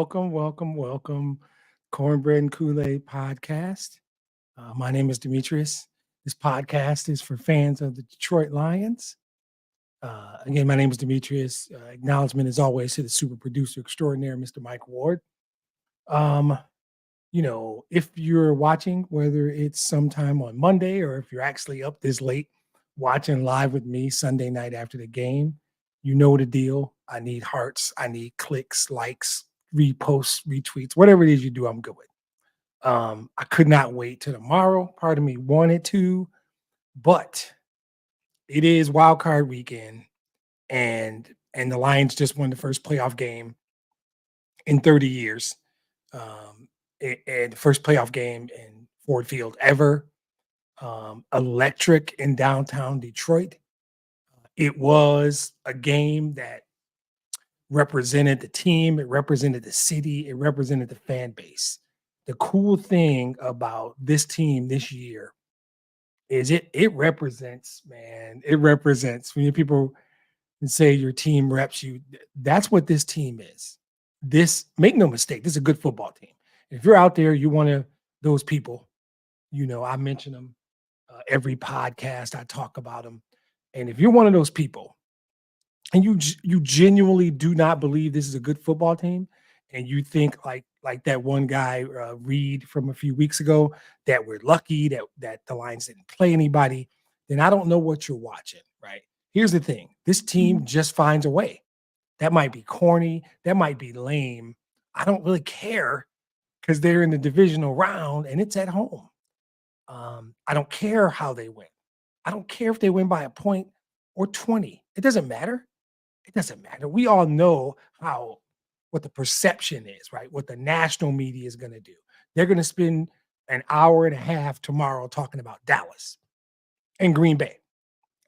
welcome. Cornbread and Kool-Aid podcast. My name is Demetrius. This podcast is for fans of the Detroit Lions. Again, my name is Demetrius. Acknowledgement, as always, to the super producer extraordinaire, Mr. Mike Ward. Um, if you're watching, whether it's sometime on Monday or if you're actually up this late watching live with me Sunday night after the game, you know the deal. I need hearts. I need clicks, likes, reposts, retweets, whatever it is you do, I'm good with. I could not wait till tomorrow. Part of me wanted to, but it is Wildcard weekend, and the Lions just won the first playoff game in 30 years. And the first playoff game in Ford Field ever. Electric in downtown Detroit. It was a game that represented the team, it represented the city, it represented the fan base. The cool thing about this team this year is it represents, man. It represents when people say your team reps you. That's what this team is. This, make no mistake, this is a good football team. If you're out there, you're one of those people. I mention them every podcast. I talk about them. And if you're one of those people, and you genuinely do not believe this is a good football team, and you think like that one guy Reed from a few weeks ago, that we're lucky that the Lions didn't play anybody, then I don't know what you're watching, right? Here's the thing. This team just finds a way. That might be corny. That might be lame. I don't really care because they're in the divisional round and it's at home. I don't care how they win. I don't care if they win by a point or 20. It doesn't matter. It doesn't matter. We all know what the perception is, right? What the national media is going to do. They're going to spend an hour and a half tomorrow talking about Dallas and Green Bay.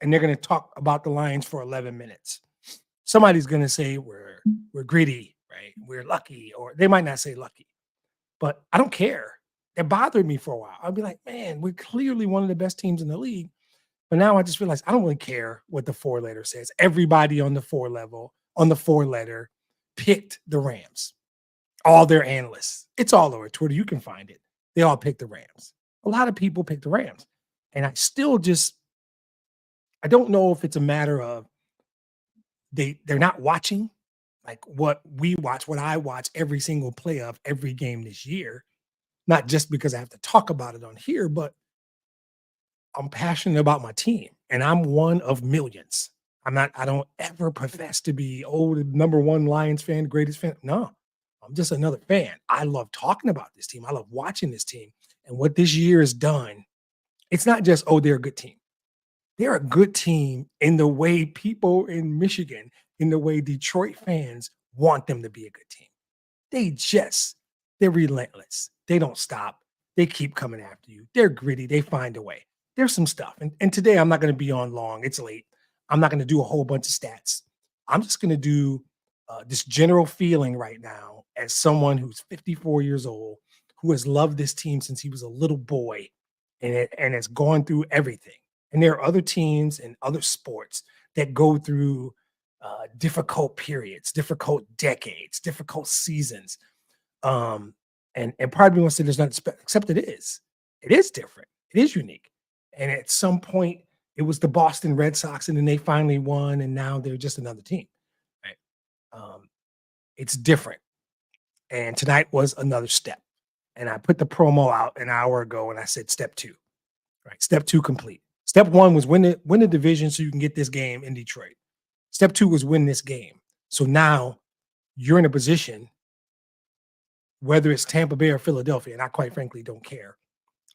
And they're going to talk about the Lions for 11 minutes. Somebody's going to say we're gritty, right? We're lucky, or they might not say lucky. But I don't care. It bothered me for a while. I'd be like, man, we're clearly one of the best teams in the league. But now I just realized I don't really care what the four letter says. Everybody on the four letter picked the Rams. All their analysts. It's all over Twitter. You can find it. They all picked the Rams. A lot of people picked the Rams. And I don't know if it's a matter of they're not watching like what we watch, what I watch every single play of every game this year. Not just because I have to talk about it on here, but I'm passionate about my team, and I'm one of millions. I don't ever profess to be, the number one Lions fan, greatest fan. No, I'm just another fan. I love talking about this team. I love watching this team. And what this year has done, it's not just, they're a good team. They're a good team in the way people in Michigan, in the way Detroit fans want them to be a good team. They're relentless. They don't stop. They keep coming after you. They're gritty. They find a way. There's some stuff. And today I'm not going to be on long. It's late. I'm not going to do a whole bunch of stats. I'm just going to do this general feeling right now as someone who's 54 years old, who has loved this team since he was a little boy and has gone through everything. And there are other teams and other sports that go through difficult periods, difficult decades, difficult seasons. And part of me wants to say there's not, except it is. It is different. It is unique. And at some point, it was the Boston Red Sox, and then they finally won, and now they're just another team. Right? It's different. And tonight was another step. And I put the promo out an hour ago, and I said step 2. Right? Step 2 complete. Step 1 was win the division so you can get this game in Detroit. Step 2 was win this game. So now you're in a position, whether it's Tampa Bay or Philadelphia, and I quite frankly don't care,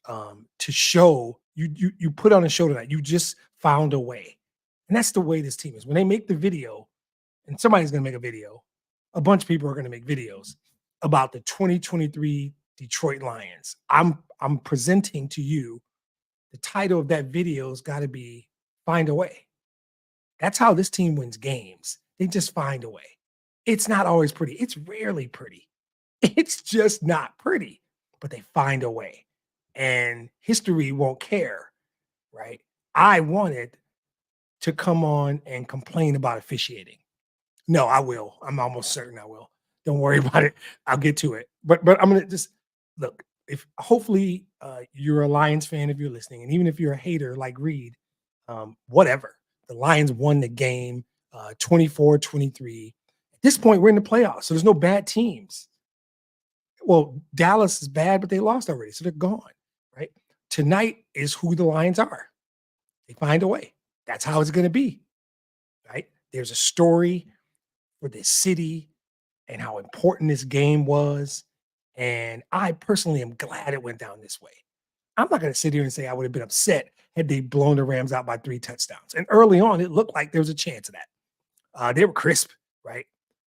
to show you put on a show tonight. You just found a way. And that's the way this team is. When they make the video, and somebody's going to make a video, a bunch of people are going to make videos about the 2023 Detroit Lions. I'm presenting to you the title of that video has got to be Find a Way. That's how this team wins games. They just find a way. It's not always pretty. It's rarely pretty. It's just not pretty, but they find a way. And history won't care, right? I wanted to come on and complain about officiating. No, I will. I'm almost certain I will. Don't worry about it. I'll get to it. But I'm gonna just look. If hopefully you're a Lions fan if you're listening, and even if you're a hater like Reed, whatever. The Lions won the game 24-23. At this point, we're in the playoffs, so there's no bad teams. Well, Dallas is bad, but they lost already, so they're gone, right? Tonight is who the Lions are. They find a way. That's how it's going to be, right? There's a story for this city and how important this game was. And I personally am glad it went down this way. I'm not going to sit here and say I would have been upset had they blown the Rams out by 3 touchdowns. And early on, it looked like there was a chance of that. They were crisp, right?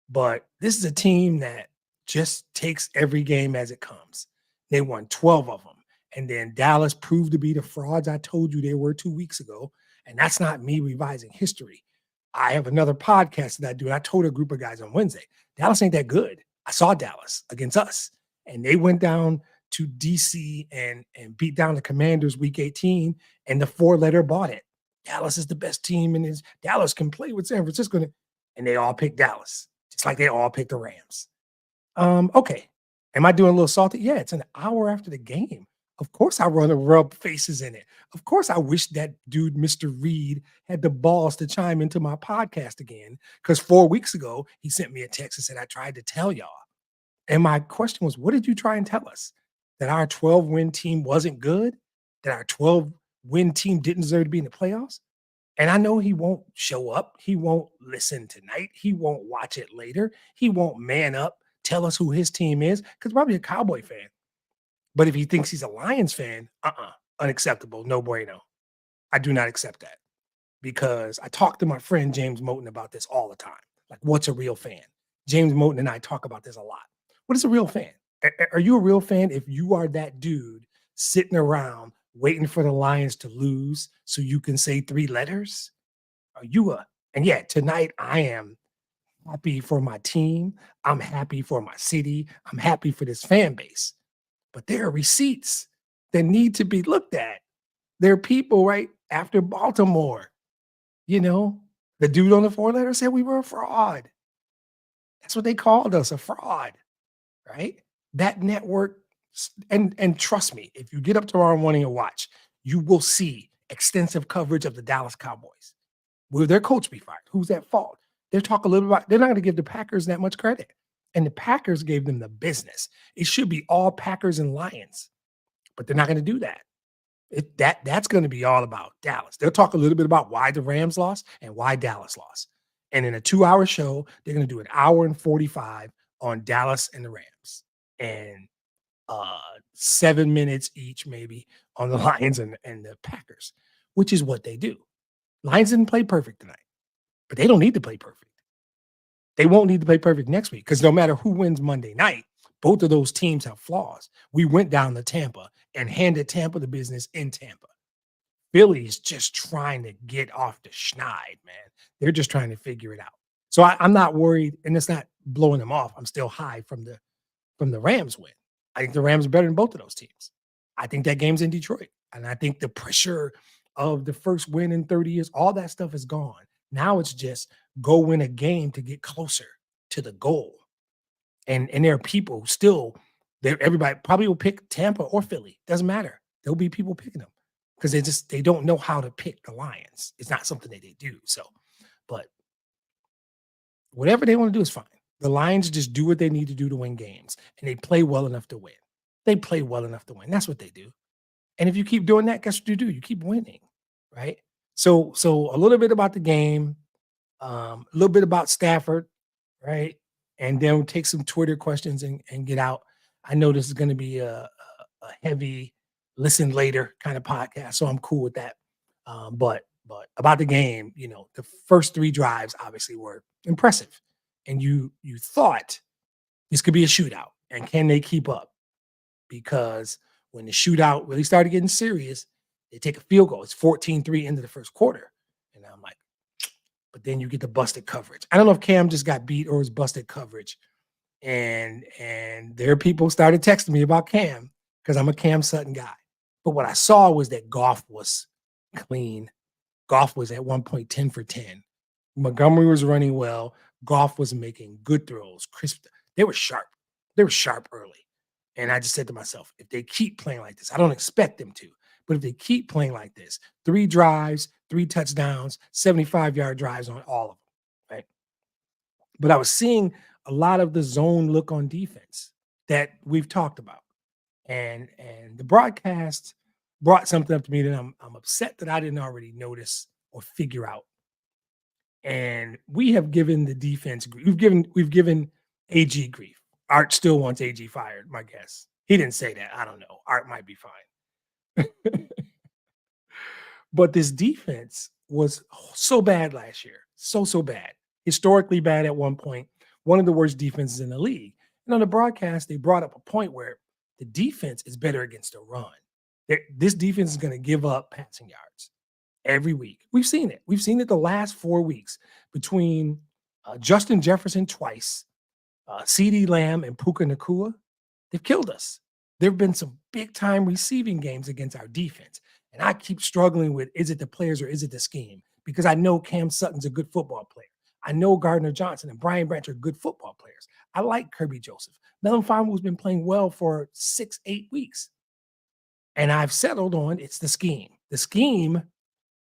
But this is a team that just takes every game as it comes. They won 12 of them. And then Dallas proved to be the frauds I told you they were 2 weeks ago. And that's not me revising history. I have another podcast that I do. And I told a group of guys on Wednesday, Dallas ain't that good. I saw Dallas against us. And they went down to DC and beat down the Commanders week 18. And the 4-letter bought it. Dallas is the best team. And Dallas can play with San Francisco. And they all picked Dallas, just like they all picked the Rams. Okay. Am I doing a little salty? Yeah, it's an hour after the game. Of course I want to rub faces in it. Of course I wish that dude, Mr. Reed, had the balls to chime into my podcast again. Because 4 weeks ago, he sent me a text and said, I tried to tell y'all. And my question was, what did you try and tell us? That our 12-win team wasn't good? That our 12-win team didn't deserve to be in the playoffs? And I know he won't show up. He won't listen tonight. He won't watch it later. He won't man up, tell us who his team is, because probably a Cowboy fan. But if he thinks he's a Lions fan, unacceptable. No bueno. I do not accept that because I talk to my friend James Moten about this all the time. Like, what's a real fan? James Moten and I talk about this a lot. What is a real fan? Are you a real fan if you are that dude sitting around waiting for the Lions to lose so you can say 3 letters? Are you and yeah, tonight I am happy for my team. I'm happy for my city. I'm happy for this fan base. But there are receipts that need to be looked at. There are people right after Baltimore. You know, the dude on the 4-letter said we were a fraud. That's what they called us, a fraud, right? That network, and trust me, if you get up tomorrow morning and watch, you will see extensive coverage of the Dallas Cowboys. Will their coach be fired? Who's at fault? They're talking a little about, they're not going to give the Packers that much credit. And the Packers gave them the business. It should be all Packers and Lions, but they're not going to do that. That's going to be all about Dallas. They'll talk a little bit about why the Rams lost and why Dallas lost. And in a 2-hour show, they're going to do an hour and 45 on Dallas and the Rams, and 7 minutes each maybe on the Lions and the Packers, which is what they do. Lions didn't play perfect tonight, but they don't need to play perfect. They won't need to play perfect next week because no matter who wins Monday night, both of those teams have flaws. We went down to Tampa and handed Tampa the business in Tampa. Philly's just trying to get off the schneid, man. They're just trying to figure it out. So I'm not worried, and it's not blowing them off. I'm still high from the Rams win. I think the Rams are better than both of those teams. I think that game's in Detroit, and I think the pressure of the first win in 30 years, all that stuff is gone. Now it's just go win a game to get closer to the goal. And there are people who still, everybody probably will pick Tampa or Philly. Doesn't matter. There'll be people picking them because they don't know how to pick the Lions. It's not something that they do. So, but whatever they want to do is fine. The Lions just do what they need to do to win games, and they play well enough to win. They play well enough to win. That's what they do. And if you keep doing that, guess what you do? You keep winning, right? So a little bit about the game, a little bit about Stafford, right? And then we'll take some Twitter questions and get out. I know this is going to be a heavy listen later kind of podcast, so I'm cool with that. But about the game, the first 3 drives obviously were impressive, and you thought this could be a shootout, and can they keep up? Because when the shootout really started getting serious, they take a field goal. It's 14-3 into the first quarter, and I'm like, but then you get the busted coverage. I don't know if Cam just got beat or it was busted coverage, and there are people started texting me about Cam because I'm a Cam Sutton guy. But what I saw was that Goff was clean. Goff was at one point 10 for 10. Montgomery was running well. Goff was making good throws, crisp. They were sharp. They were sharp early. And I just said to myself, if they keep playing like this, I don't expect them to, but if they keep playing like this, 3 drives, 3 touchdowns, 75-yard drives on all of them, right? But I was seeing a lot of the zone look on defense that we've talked about. And the broadcast brought something up to me that I'm upset that I didn't already notice or figure out. And we have given the defense grief. We've given AG grief. Art still wants AG fired, my guess. He didn't say that. I don't know. Art might be fine. But this defense was so bad last year. So bad. Historically bad at one point. One of the worst defenses in the league. And on the broadcast, they brought up a point where the defense is better against a run. This defense is going to give up passing yards every week. We've seen it. We've seen it the last 4 weeks between Justin Jefferson twice, CeeDee Lamb and Puka Nacua. They've killed us. There have been some big time receiving games against our defense. And I keep struggling with, is it the players or is it the scheme? Because I know Cam Sutton's a good football player. I know Gardner Johnson and Brian Branch are good football players. I like Kirby Joseph. Melvin Farmer's been playing well for 6-8 weeks. And I've settled on it's the scheme. The scheme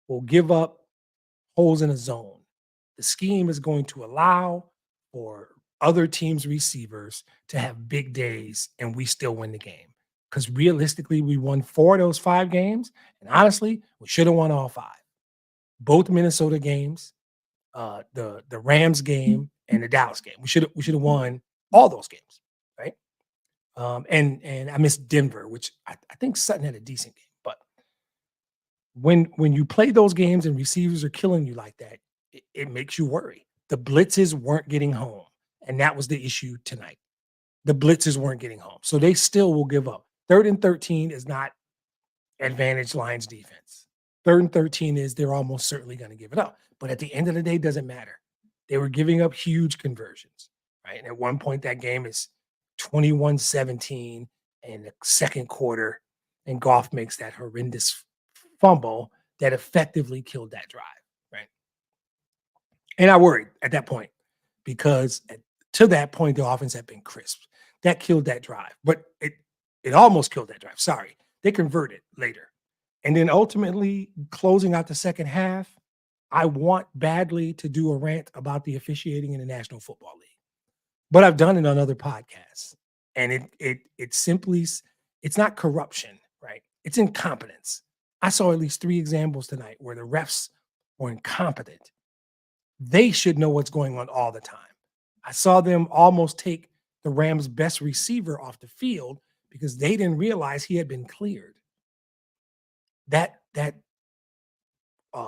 will give up holes in a zone. The scheme is going to allow for other teams' receivers to have big days and we still win the game. Because realistically, we won 4 of those 5 games. And honestly, we should have won all 5. Both Minnesota games, the Rams game and the Dallas game. We should have won all those games, right? And I missed Denver, which I think Sutton had a decent game. But when you play those games and receivers are killing you like that, it makes you worry. The blitzes weren't getting home, and that was the issue tonight. The blitzes weren't getting home, so they still will give up. 3rd and 13 is not advantage Lions defense. 3rd and 13 is they're almost certainly going to give it up. But at the end of the day, it doesn't matter. They were giving up huge conversions, right? And at one point, that game is 21-17 in the second quarter, and Goff makes that horrendous fumble that effectively killed that drive, right? And I worried at that point because to that point, the offense had been crisp. That killed that drive, but it almost killed that drive. Sorry. They converted later. And then ultimately closing out the second half, I want badly to do a rant about the officiating in the National Football League. But I've done it on other podcasts. And it simply, it's not corruption, right? It's incompetence. I saw at least 3 examples tonight where the refs were incompetent. They should know what's going on all the time. I saw them almost take the Rams' best receiver off the field because they didn't realize he had been cleared. That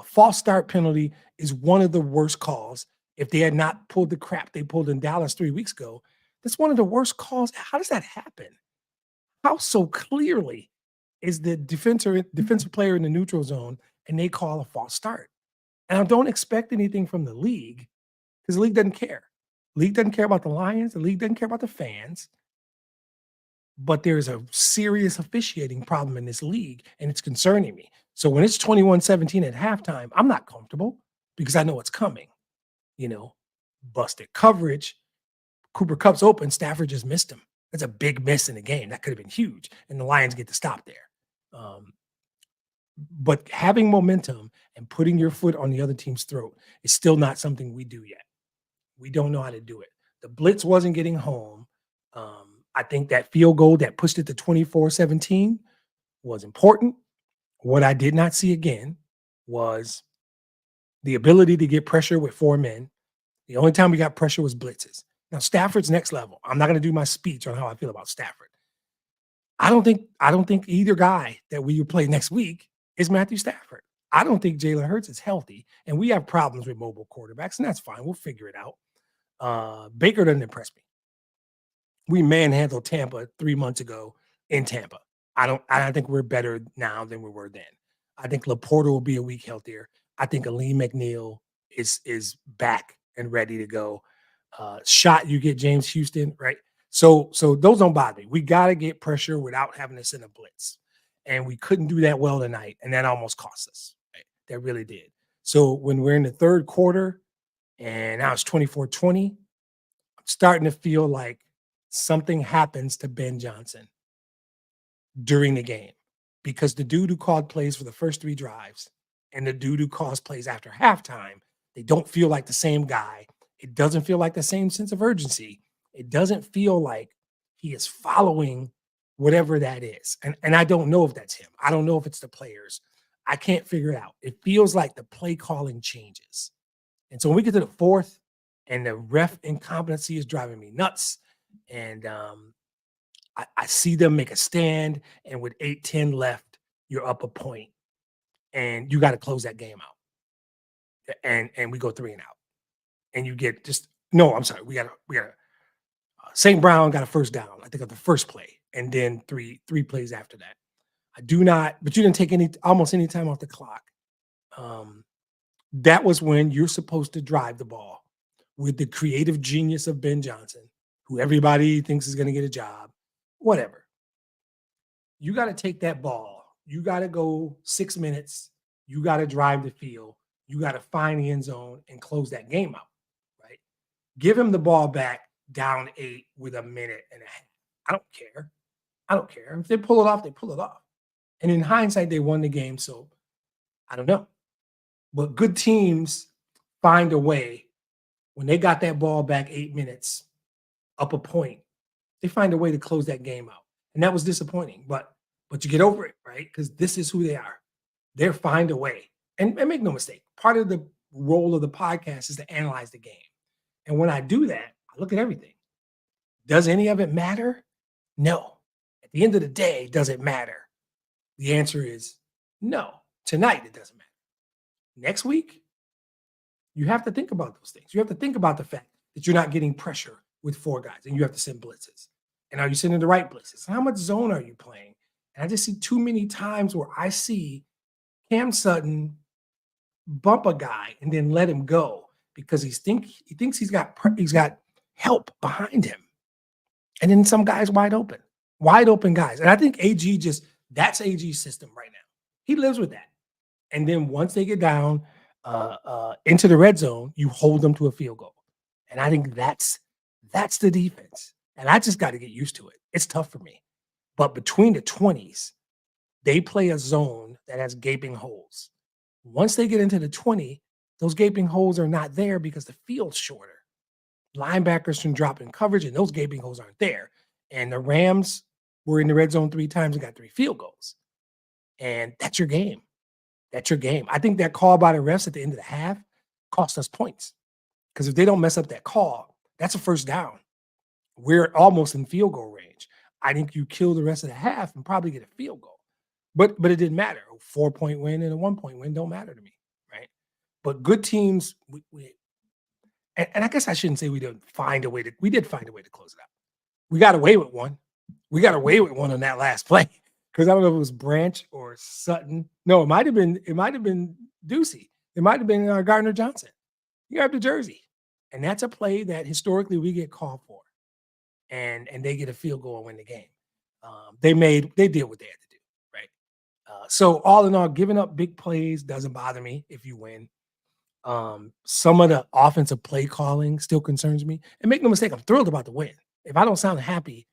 false start penalty is one of the worst calls. If they had not pulled the crap they pulled in Dallas 3 weeks ago, that's one of the worst calls. How does that happen? How so clearly is the defensive player in the neutral zone and they call a false start? And I don't expect anything from the league because the league doesn't care. The league doesn't care about the Lions. The league doesn't care about the fans. But there's a serious officiating problem in this league, and it's concerning me. So when it's 21-17 at halftime, I'm not comfortable because I know it's coming. Busted coverage. Cooper Kupp's open. Stafford just missed him. That's a big miss in the game. That could have been huge, and the Lions get to stop there. But having momentum and putting your foot on the other team's throat is still not something we do yet. We don't know how to do it. The blitz wasn't getting home. I think that field goal that pushed it to 24-17 was important. What I did not see again was the ability to get pressure with 4 men. The only time we got pressure was blitzes. Now, Stafford's next level. I'm not going to do my speech on how I feel about Stafford. I don't think either guy that we play next week is Matthew Stafford. I don't think Jalen Hurts is healthy, and we have problems with mobile quarterbacks, and that's fine. We'll figure it out. Baker doesn't impress me. We manhandled Tampa 3 months ago in Tampa. I think we're better now than we were then. I think Laporta will be a week healthier. I think Aleem McNeil is back and ready to go. Shot, you get James Houston, right? So those don't bother me. We got to get pressure without having to send a blitz. And we couldn't do that well tonight, and that almost cost us. Right? That really did. So when we're in the third quarter, and now it's 24-20, starting to feel like something happens to Ben Johnson during the game because the dude who called plays for the first 3 drives and the dude who calls plays after halftime, they don't feel like the same guy. It doesn't feel like the same sense of urgency. It doesn't feel like he is following whatever that is. And I don't know if that's him. I don't know if it's the players. I can't figure it out. It feels like the play calling changes. And so when we get to the fourth and the ref incompetency is driving me nuts, and I see them make a stand, and with 8-10 left, you're up a point, and you got to close that game out. And we go 3 and out, and you get just no. I'm sorry, we got St. Brown got a first down. I think of the first play, and then three plays after that. I do not, but you didn't take almost any time off the clock. That was when you're supposed to drive the ball with the creative genius of Ben Johnson, who everybody thinks is going to get a job, whatever. You got to take that ball. You got to go 6 minutes. You got to drive the field. You got to find the end zone and close that game out, right? Give him the ball back down 8 with a minute and a half. I don't care. I don't care. If they pull it off, they pull it off. And in hindsight, they won the game. So I don't know. But good teams find a way when they got that ball back 8 minutes, up a point, they find a way to close that game out. And that was disappointing. But you get over it, right? Because this is who they are. They'll find a way. And make no mistake, part of the role of the podcast is to analyze the game. And when I do that, I look at everything. Does any of it matter? No. At the end of the day, does it matter? The answer is no. Tonight, it doesn't matter. Next week, you have to think about those things. You have to think about the fact that you're not getting pressure with 4 guys and you have to send blitzes. And are you sending the right blitzes? How much zone are you playing? And I just see too many times where I see Cam Sutton bump a guy and then let him go because he thinks he's got help behind him. And then some guys wide open guys. And I think that's AG's system right now. He lives with that. And then once they get down into the red zone, you hold them to a field goal. And I think that's the defense. And I just got to get used to it. It's tough for me. But between the 20s, they play a zone that has gaping holes. Once they get into the 20, those gaping holes are not there because the field's shorter. Linebackers can drop in coverage, and those gaping holes aren't there. And the Rams were in the red zone 3 times and got 3 field goals. And that's your game. That's your game. I think that call by the refs at the end of the half cost us points. Because if they don't mess up that call, that's a first down. We're almost in field goal range. I think you kill the rest of the half and probably get a field goal. But it didn't matter. A 4-point win and a 1-point win don't matter to me, right? But good teams, and I guess I shouldn't say we did find a way to close it out. We got away with one. We got away with one on that last play. Because I don't know if it was Branch or Sutton. No, it might have been Ducey. It might have been Gardner Johnson. You grabbed the jersey. And that's a play that historically we get called for. And they get a field goal and win the game. They did what they had to do, right? So all in all, giving up big plays doesn't bother me if you win. Some of the offensive play calling still concerns me. And make no mistake, I'm thrilled about the win. If I don't sound happy,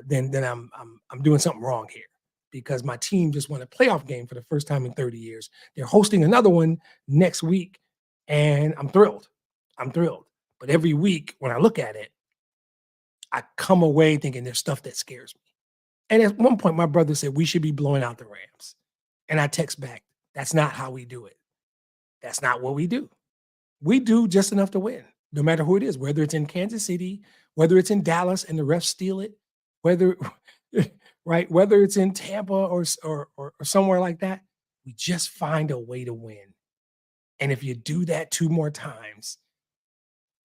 then I'm doing something wrong here because my team just won a playoff game for the first time in 30 years. They're hosting another one next week, and I'm thrilled. But every week when I look at it, I come away thinking there's stuff that scares me. And at one point, my brother said we should be blowing out the Rams. And I text back, that's not how we do it. That's not what we do. We do just enough to win, no matter who it is, whether it's in Kansas City, whether it's in Dallas and the refs steal it, whether it's in Tampa or somewhere like that, we just find a way to win. And if you do that 2 more times,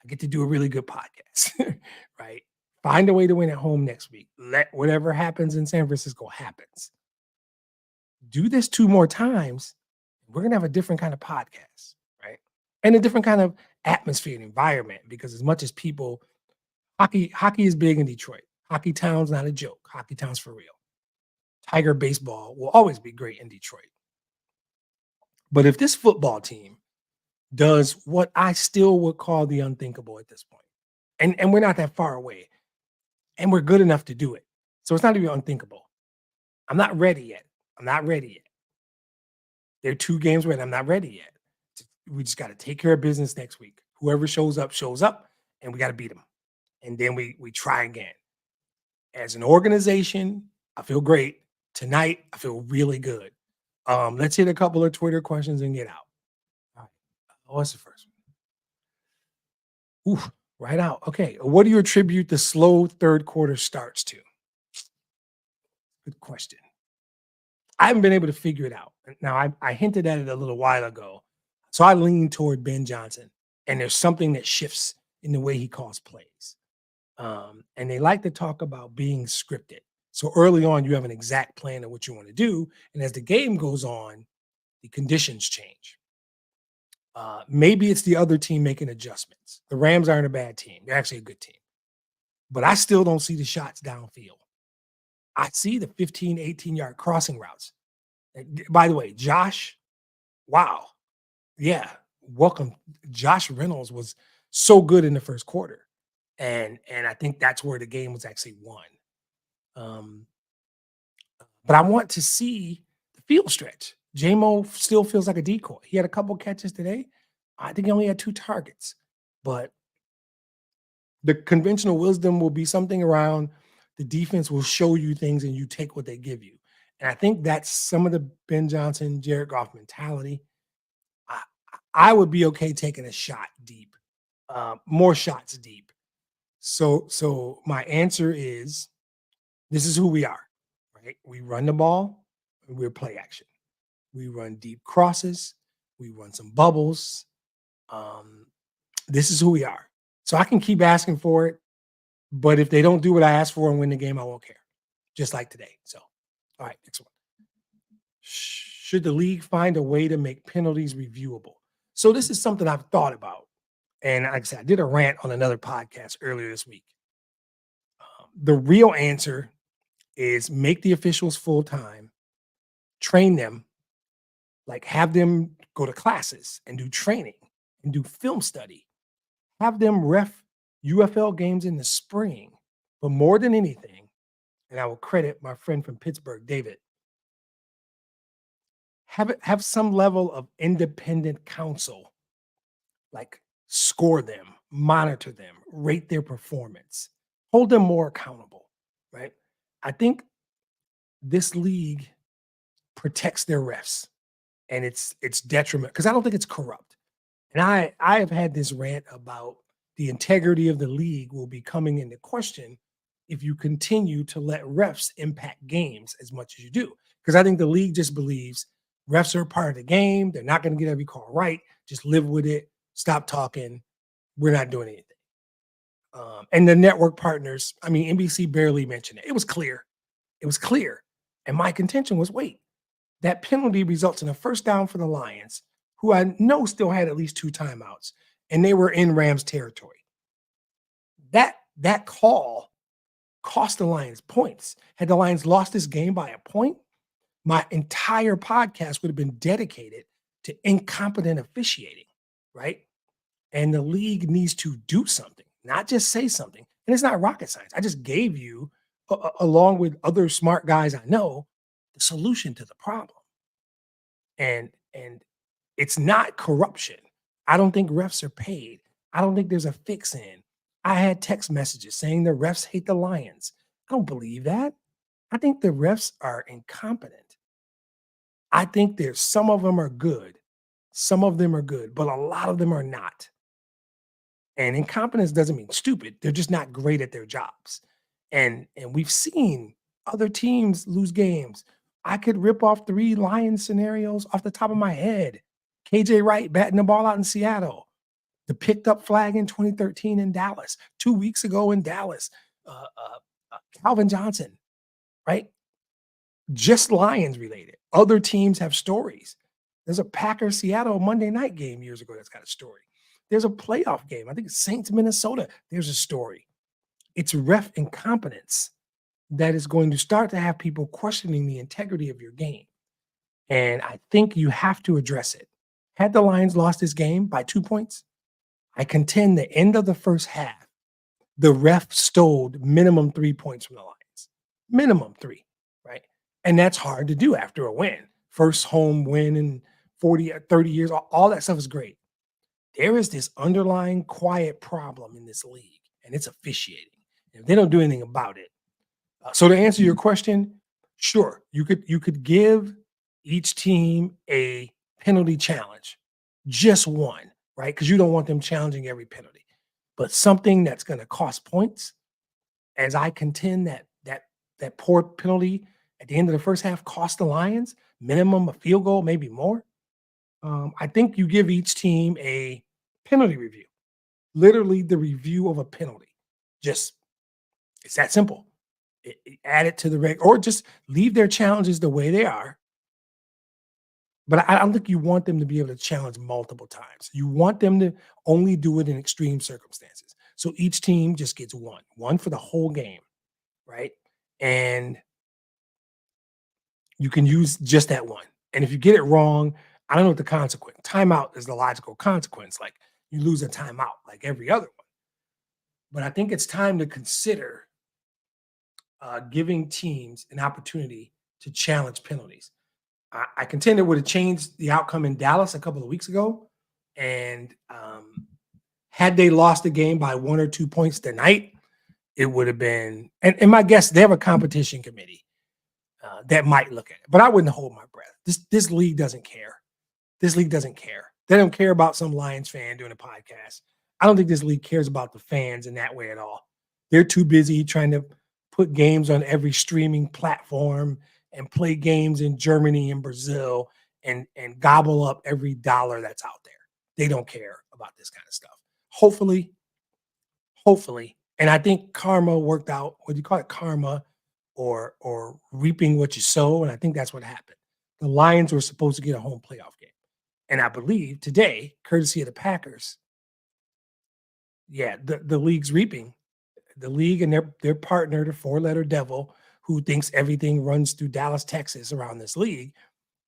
I get to do a really good podcast, right? Find a way to win at home next week. Let whatever happens in San Francisco happens. Do this 2 more times, we're going to have a different kind of podcast, right? And a different kind of atmosphere and environment because as much as people, hockey is big in Detroit. Hockey town's not a joke. Hockey town's for real. Tiger baseball will always be great in Detroit. But if this football team does what I still would call the unthinkable at this point, And we're not that far away, and we're good enough to do it. So it's not even unthinkable. I'm not ready yet. I'm not ready yet. There are 2 games where I'm not ready yet. We just got to take care of business next week. Whoever shows up, and we got to beat them. And then we try again. As an organization, I feel great. Tonight, I feel really good. Let's hit a couple of Twitter questions and get out. All right. What's the first one? Ooh, right out. Okay. What do you attribute the slow third quarter starts to? Good question. I haven't been able to figure it out. Now, I hinted at it a little while ago. So I lean toward Ben Johnson, and there's something that shifts in the way he calls plays. And they like to talk about being scripted. So early on, you have an exact plan of what you want to do. And as the game goes on, the conditions change. Maybe it's the other team making adjustments. The Rams aren't a bad team. They're actually a good team. But I still don't see the shots downfield. I see the 15, 18-yard crossing routes. By the way, Josh, wow. Yeah, welcome. Josh Reynolds was so good in the first quarter. And I think that's where the game was actually won. But I want to see the field stretch. J-Mo still feels like a decoy. He had a couple catches today. I think he only had 2 targets. But the conventional wisdom will be something around the defense will show you things and you take what they give you. And I think that's some of the Ben Johnson, Jared Goff mentality. I would be okay taking a shot deep, more shots deep. So my answer is this is who we are, right? We run the ball, and we're play action. We run deep crosses, we run some bubbles. This is who we are. So I can keep asking for it, but if they don't do what I asked for and win the game, I won't care. Just like today. So, all right, next one. Should the league find a way to make penalties reviewable? So this is something I've thought about. And like I said, I did a rant on another podcast earlier this week. The real answer is make the officials full-time, train them, like have them go to classes and do training and do film study, have them ref UFL games in the spring. But more than anything, and I will credit my friend from Pittsburgh, David, have some level of independent counsel, like score them, monitor them, rate their performance, hold them more accountable, right? I think this league protects their refs, and it's detriment because I don't think it's corrupt. And I have had this rant about the integrity of the league will be coming into question if you continue to let refs impact games as much as you do. Because I think the league just believes refs are a part of the game. They're not going to get every call right. Just live with it. Stop talking. We're not doing anything. And the network partners, I mean, NBC barely mentioned it. It was clear. It was clear. And my contention was, wait, that penalty results in a first down for the Lions, who I know still had at least 2 timeouts, and they were in Rams territory. That call cost the Lions points. Had the Lions lost this game by a point, my entire podcast would have been dedicated to incompetent officiating, right? And the league needs to do something, not just say something. And it's not rocket science. I just gave you, along with other smart guys I know, the solution to the problem. And it's not corruption. I don't think refs are paid. I don't think there's a fix in. I had text messages saying the refs hate the Lions. I don't believe that. I think the refs are incompetent. I think there's some of them are good. Some of them are good, but a lot of them are not. And incompetence doesn't mean stupid. They're just not great at their jobs. And we've seen other teams lose games. I could rip off 3 Lions scenarios off the top of my head. KJ Wright batting the ball out in Seattle. The picked up flag in 2013 in Dallas. 2 weeks ago in Dallas. Calvin Johnson, right? Just Lions related. Other teams have stories. There's a Packers-Seattle Monday night game years ago that's got a story. There's a playoff game. I think it's Saints-Minnesota. There's a story. It's ref incompetence that is going to start to have people questioning the integrity of your game. And I think you have to address it. Had the Lions lost this game by 2 points, I contend the end of the first half, the ref stole minimum 3 points from the Lions. Minimum three, right? And that's hard to do after a win. First home win in 40 or 30 years. All that stuff is great. There is this underlying quiet problem in this league, and it's officiating. If they don't do anything about it. So to answer your question, sure, you could give each team a penalty challenge, just one, right? Because you don't want them challenging every penalty, but something that's going to cost points. As I contend that poor penalty at the end of the first half cost the Lions minimum a field goal, maybe more. I think you give each team a penalty review, literally the review of a penalty. Just it's that simple. Add it to the reg, or just leave their challenges the way they are. But I don't think you want them to be able to challenge multiple times. You want them to only do it in extreme circumstances. So each team just gets one for the whole game, right? And you can use just that one. And if you get it wrong, I don't know what the consequence. Timeout is the logical consequence. Like you lose a timeout, like every other one. But I think it's time to consider giving teams an opportunity to challenge penalties. I contend it would have changed the outcome in Dallas a couple of weeks ago. And had they lost the game by 1 or 2 points tonight, it would have been, and my guess, they have a competition committee that might look at it. But I wouldn't hold my breath. This league doesn't care. This league doesn't care. They don't care about some Lions fan doing a podcast. I don't think this league cares about the fans in that way at all. They're too busy trying to put games on every streaming platform and play games in Germany and Brazil and gobble up every dollar that's out there. They don't care about this kind of stuff. Hopefully, and I think karma worked out. What do you call it? Karma or reaping what you sow. And I think that's what happened. The Lions were supposed to get a home playoff game. And I believe today, courtesy of the Packers, yeah, the league's reaping. The league and their partner, the four-letter devil, who thinks everything runs through Dallas, Texas around this league.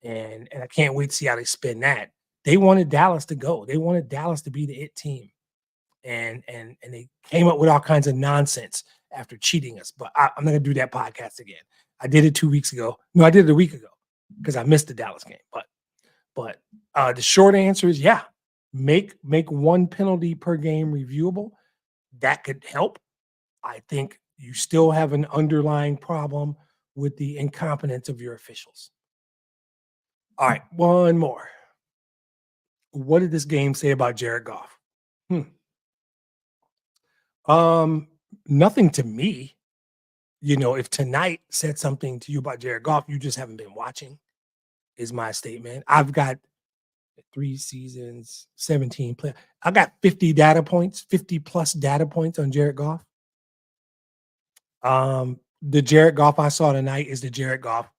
And I can't wait to see how they spin that. They wanted Dallas to go. They wanted Dallas to be the it team. And they came up with all kinds of nonsense after cheating us. But I'm not going to do that podcast again. I did it 2 weeks ago. No, I did it a week ago because I missed the Dallas game. But the short answer is, yeah, make one penalty per game reviewable. That could help. I think you still have an underlying problem with the incompetence of your officials. All right, one more. What did this game say about Jared Goff? Nothing to me. You know, if tonight said something to you about Jared Goff, you just haven't been watching, is my statement. I've got 3 seasons, 17 play. I got 50 data points, 50 plus data points on Jared Goff. The Jared Goff I saw tonight is the Jared Goff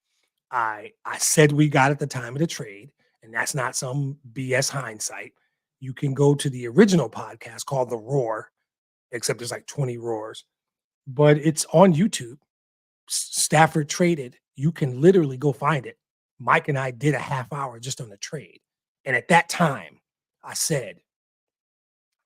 I said we got at the time of the trade, and that's not some BS hindsight. You can go to the original podcast called The Roar, except there's like 20 roars, but it's on YouTube. Stafford traded. You can literally go find it. Mike and I did a half hour just on the trade. And at that time, I said,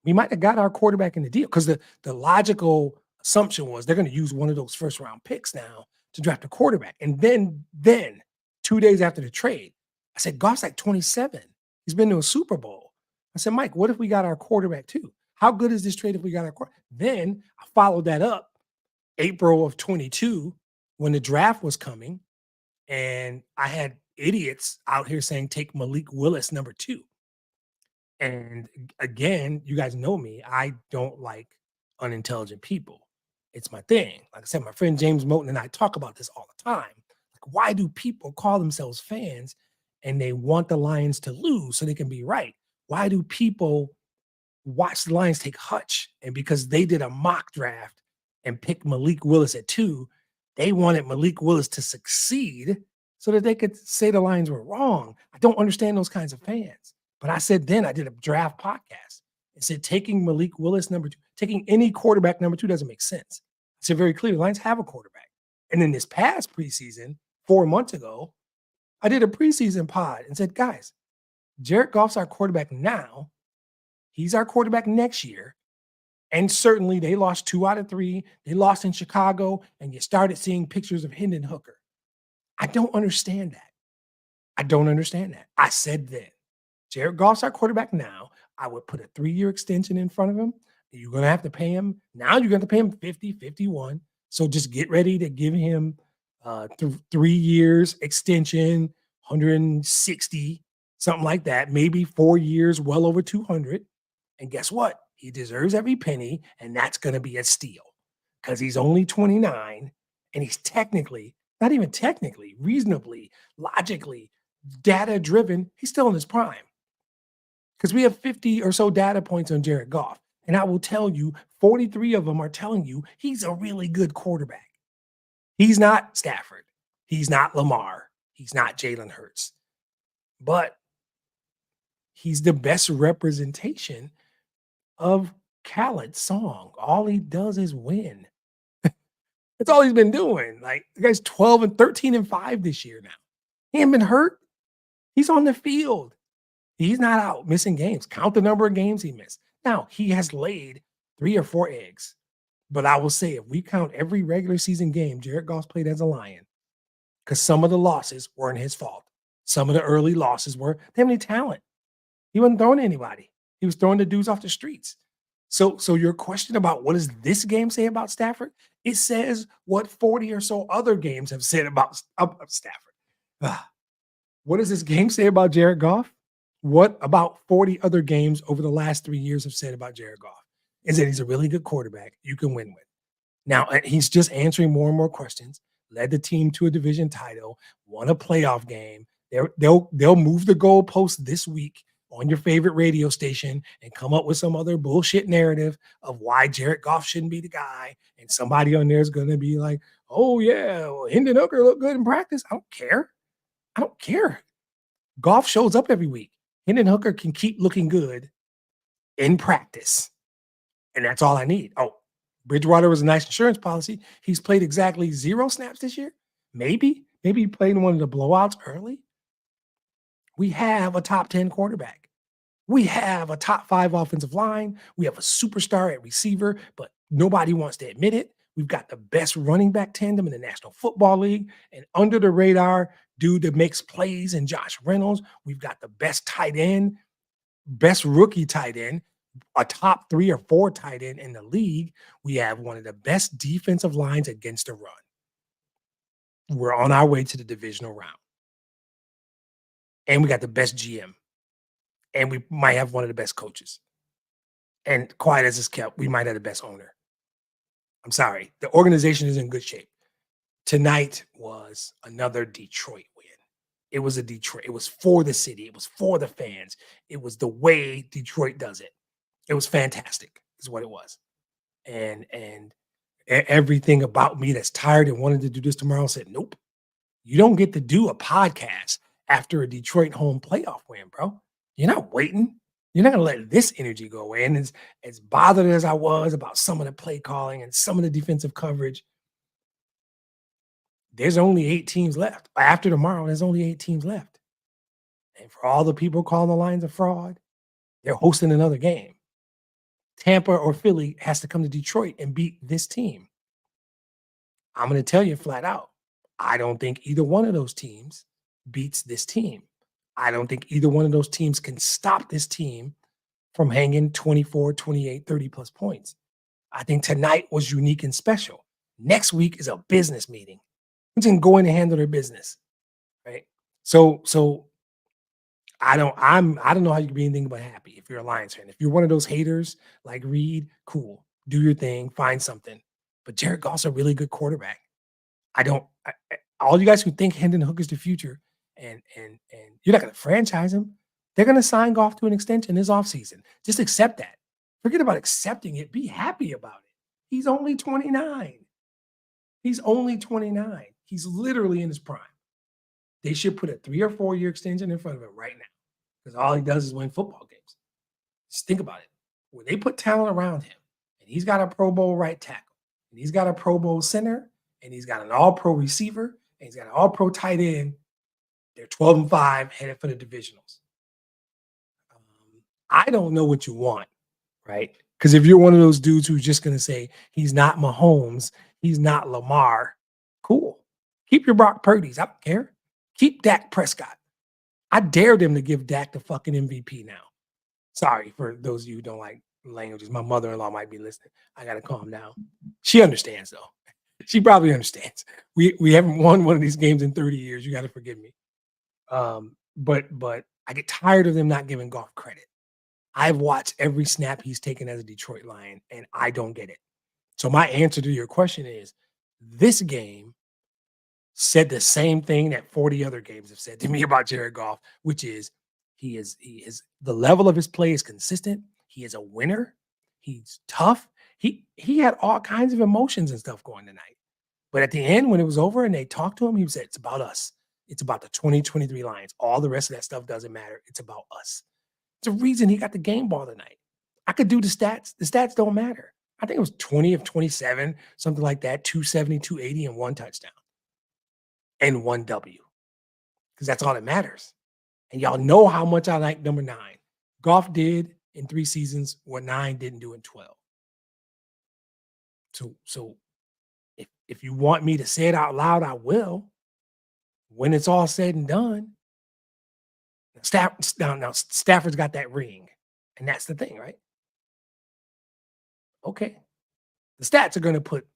we might have got our quarterback in the deal because the logical assumption was they're going to use one of those first round picks now to draft a quarterback. And then 2 days after the trade, I said, Goff's like 27. He's been to a Super Bowl. I said, Mike, what if we got our quarterback too? How good is this trade if we got our quarterback? Then I followed that up April of 22 when the draft was coming. And I had idiots out here saying, take Malik Willis number 2. And again, you guys know me. I don't like unintelligent people. It's my thing. Like I said, my friend James Moten and I talk about this all the time. Like, why do people call themselves fans and they want the Lions to lose so they can be right? Why do people watch the Lions take Hutch? And because they did a mock draft and picked Malik Willis at 2, they wanted Malik Willis to succeed so that they could say the Lions were wrong. I don't understand those kinds of fans. But I said then, I did a draft podcast and said taking Malik Willis number 2, taking any quarterback number 2 doesn't make sense. I said very clearly, the Lions have a quarterback. And then this past preseason, 4 months ago, I did a preseason pod and said, guys, Jared Goff's our quarterback now. He's our quarterback next year. And certainly they lost 2 out of 3. They lost in Chicago, and you started seeing pictures of Hendon Hooker. I don't understand that. I don't understand that. I said then, Jared Goff's our quarterback now. I would put a 3-year extension in front of him. You're going to have to pay him. Now you're going to pay him 50, 51. So just get ready to give him 3 years extension, 160, something like that. Maybe 4 years, well over 200. And guess what? He deserves every penny, and that's going to be a steal because he's only 29 and he's technically, not even technically, reasonably, logically, data driven. He's still in his prime because we have 50 or so data points on Jared Goff. And I will tell you, 43 of them are telling you he's a really good quarterback. He's not Stafford. He's not Lamar. He's not Jalen Hurts. But he's the best representation of Khaled's song. All he does is win. That's all he's been doing. Like, the guy's 12 and 13 and 5 this year now. He ain't been hurt. He's on the field. He's not out missing games. Count the number of games he missed. Now, he has laid 3 or 4 eggs. But I will say, if we count every regular season game Jared Goff played as a Lion, because some of the losses weren't his fault. Some of the early losses were, they have any talent. He wasn't throwing to anybody. He was throwing the dudes off the streets. So your question about what does this game say about Stafford? It says what 40 or so other games have said about Stafford. What does this game say about Jared Goff? What about 40 other games over the last 3 years have said about Jared Goff? Is that he's a really good quarterback you can win with. Now, he's just answering more and more questions, led the team to a division title, won a playoff game. They'll move the goalpost this week on your favorite radio station and come up with some other bullshit narrative of why Jared Goff shouldn't be the guy. And somebody on there is going to be like, oh, yeah, well, Hendon Hooker looked good in practice. I don't care. I don't care. Goff shows up every week. Hendon Hooker can keep looking good in practice. And that's all I need. Oh, Bridgewater was a nice insurance policy. He's played exactly 0 snaps this year. Maybe he played in one of the blowouts early. We have a top 10 quarterback. We have a top 5 offensive line. We have a superstar at receiver, but nobody wants to admit it. We've got the best running back tandem in the National Football League, and under the radar dude that makes plays in Josh Reynolds. We've got the best tight end, best rookie tight end, a top 3 or 4 tight end in the league. We have one of the best defensive lines against the run. We're on our way to the divisional round. And we got the best GM. And we might have one of the best coaches. And quiet as it's kept, we might have the best owner. I'm sorry. The organization is in good shape. Tonight was another Detroit win. It was a Detroit. It was for the city. It was for the fans. It was the way Detroit does it. It was fantastic, is what it was. And everything about me that's tired and wanted to do this tomorrow said, nope, you don't get to do a podcast after a Detroit home playoff win, bro. You're not waiting. You're not going to let this energy go away. And as bothered as I was about some of the play calling and some of the defensive coverage, there's only 8 teams left. After tomorrow, there's only 8 teams left. And for all the people calling the Lions a fraud, they're hosting another game. Tampa or Philly has to come to Detroit and beat this team. I'm going to tell you flat out, I don't think either one of those teams beats this team. I don't think either one of those teams can stop this team from hanging 24, 28, 30 plus points. I think tonight was unique and special. Next week is a business meeting. We can go in and handle their business, right? So I don't know how you can be anything but happy if you're a Lions fan. If you're one of those haters like Reed, cool, do your thing, find something. But Jared Goff's a really good quarterback. All you guys who think Hendon Hooker's the future and you're not going to franchise him, they're going to sign Goff to an extension this offseason. Just accept that. Forget about accepting it. Be happy about it. He's only 29. He's only 29. He's literally in his prime. They should put a 3 or 4 year extension in front of him right now because all he does is win football games. Just think about it. When they put talent around him, and he's got a Pro Bowl right tackle, and he's got a Pro Bowl center, and he's got an all-pro receiver, and he's got an all-pro tight end, they're 12-5 headed for the divisionals. I don't know what you want, right? Because if you're one of those dudes who's just going to say he's not Mahomes, he's not Lamar, cool. Keep your Brock Purdy's. I don't care. Keep Dak Prescott. I dare them to give Dak the fucking MVP now. Sorry for those of you who don't like languages. My mother-in-law might be listening. I got to calm down. She understands, though. She probably understands. We haven't won one of these games in 30 years. You got to forgive me. But I get tired of them not giving Goff credit. I've watched every snap he's taken as a Detroit Lion, and I don't get it. So my answer to your question is this game said the same thing that 40 other games have said to me about Jared Goff, which is he is the level of his play is consistent. He is a winner. He's tough. He had all kinds of emotions and stuff going tonight. But at the end, when it was over and they talked to him, he said, it's about us. It's about the 2023 Lions. All the rest of that stuff doesn't matter. It's about us. It's a reason he got the game ball tonight. I could do the stats. The stats don't matter. I think it was 20 of 27, something like that, 270, 280, and 1 touchdown. And 1 W. Because that's all that matters. And y'all know how much I like number 9. Goff did in 3 seasons what 9 didn't do in 12. So if you want me to say it out loud, I will. When it's all said and done, now Stafford's got that ring. And that's the thing, right? Okay. The stats are going to put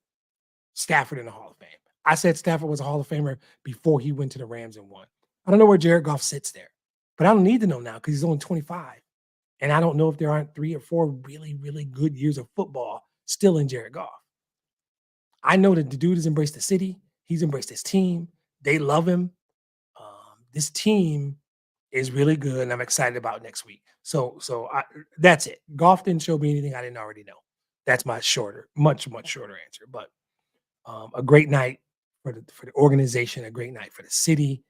Stafford in the Hall of Fame. I said Stafford was a Hall of Famer before he went to the Rams and won. I don't know where Jared Goff sits there, but I don't need to know now because he's only 25. And I don't know if there aren't 3 or 4 really, really good years of football still in Jared Goff. I know that the dude has embraced the city. He's embraced his team. They love him. This team is really good, and I'm excited about next week. So that's it. Goff didn't show me anything I didn't already know. That's my much shorter answer. But a great night for the organization, a great night for the city.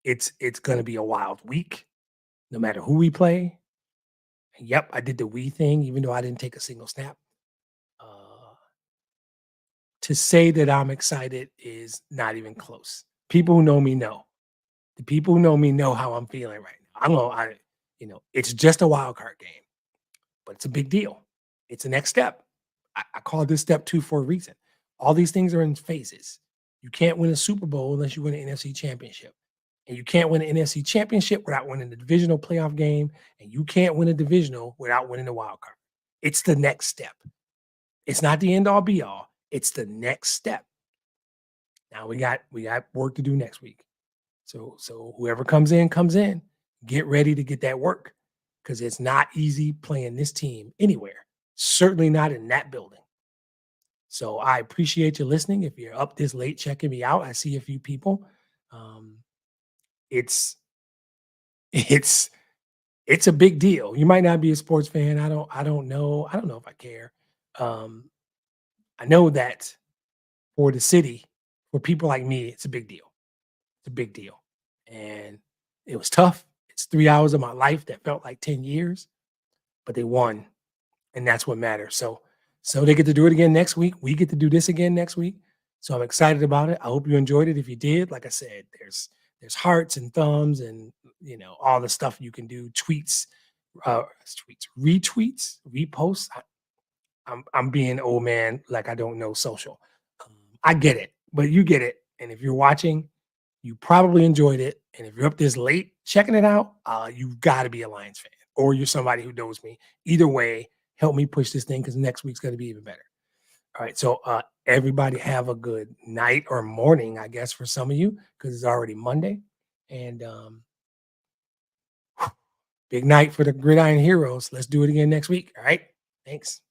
It's going to be a wild week, no matter who we play. And yep, I did the we thing, even though I didn't take a single snap. To say that I'm excited is not even close. People who know me know. The people who know me know how I'm feeling right now. It's just a wild card game, but it's a big deal. It's the next step. I call this step 2 for a reason. All these things are in phases. You can't win a Super Bowl unless you win an NFC championship. And you can't win an NFC championship without winning the divisional playoff game. And you can't win a divisional without winning the wild card. It's the next step. It's not the end all be all. It's the next step. Now we got work to do next week. So whoever comes in, get ready to get that work because it's not easy playing this team anywhere, certainly not in that building. So I appreciate you listening. If you're up this late checking me out, I see a few people. It's a big deal. You might not be a sports fan. I don't know. I don't know if I care. I know that for the city, for people like me, it's a big deal. It's a big deal. And it was tough. It's 3 hours of my life that felt like 10 years, but they won. And that's what matters. So they get to do it again next week. We get to do this again next week. So I'm excited about it. I hope you enjoyed it. If you did, like I said, there's hearts and thumbs and all the stuff you can do. Tweets, retweets, reposts. I'm being old man like I don't know social. I get it, but you get it. And if you're watching, you probably enjoyed it. And if you're up this late checking it out, you've got to be a Lions fan or you're somebody who knows me. Either way, help me push this thing because next week's going to be even better. All right. So everybody have a good night or morning, I guess, for some of you because it's already Monday. And big night for the Gridiron Heroes. Let's do it again next week. All right. Thanks.